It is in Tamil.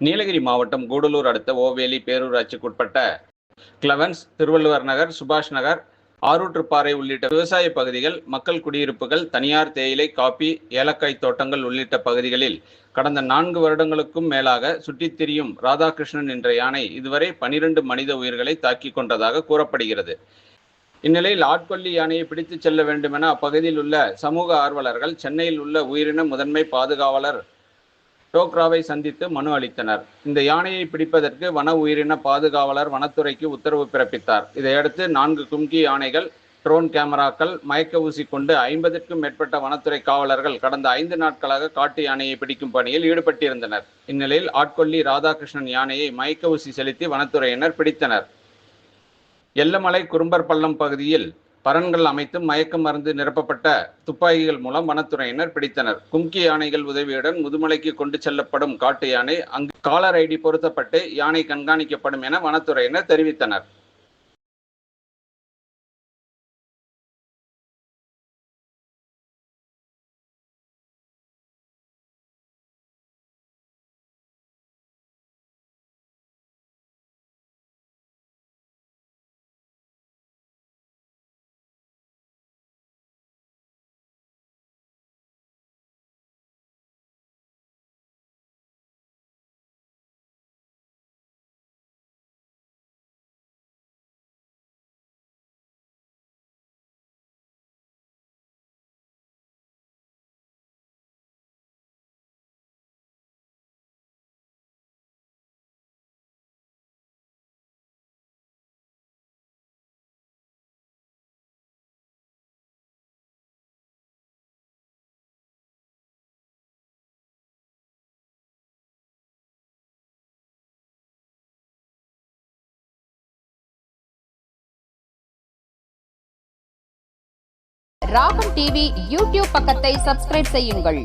நீலகிரி மாவட்டம் கூடலூர் அடுத்த ஓவேலி பேரூராட்சிக்குட்பட்ட கிளவன்ஸ், திருவள்ளுவர் நகர், சுபாஷ் நகர், ஆரூற்றுப்பாறை உள்ளிட்ட விவசாய பகுதிகள், மக்கள் குடியிருப்புகள், தனியார் தேயிலை, காபி, ஏலக்காய் தோட்டங்கள் உள்ளிட்ட பகுதிகளில் கடந்த 4 வருடங்களுக்கும் மேலாக சுற்றித் திரியும் ராதாகிருஷ்ணன் என்ற யானை இதுவரை 12 மனித உயிர்களை தாக்கிக் கொண்டதாக கூறப்படுகிறது. இந்நிலையில் ஆட்கொல்லி யானையை பிடித்துச் செல்ல வேண்டுமென அப்பகுதியில் உள்ள சமூக ஆர்வலர்கள் சென்னையில் உள்ள உயிரின முதன்மை பாதுகாவலர் டோக்ராவை சந்தித்து மனு அளித்தனர். இந்த யானையை பிடிப்பதற்கு வன உயிரின பாதுகாவலர் வனத்துறைக்கு உத்தரவு பிறப்பித்தார். இதையடுத்து 4 கும்கி யானைகள், ட்ரோன் கேமராக்கள், மயக்க ஊசி கொண்டு 50க்கும் மேற்பட்ட வனத்துறை காவலர்கள் கடந்த 5 நாட்களாக காட்டு யானையை பிடிக்கும் பணியில் ஈடுபட்டிருந்தனர். இந்நிலையில் ஆட்கொல்லி ராதாகிருஷ்ணன் யானையை மயக்க ஊசி செலுத்தி வனத்துறையினர் பிடித்தனர். எல்லமலை குறும்பர் பள்ளம் பகுதியில் பரன்கள் அமைத்து மயக்க மருந்து நிரப்பப்பட்ட துப்பாக்கிகள் மூலம் வனத்துறையினர் பிடித்தனர். கும்கி யானைகள் உதவியுடன் முதுமலைக்கு கொண்டு செல்லப்படும் காட்டு யானை அங்கு காலர் ஐடி பொருத்தப்பட்டு யானை கண்காணிக்கப்படும் என வனத்துறையினர் தெரிவித்தனர். ராகம் டிவி யூடியூப் பக்கத்தை சப்ஸ்கிரைப் செய்யுங்கள்.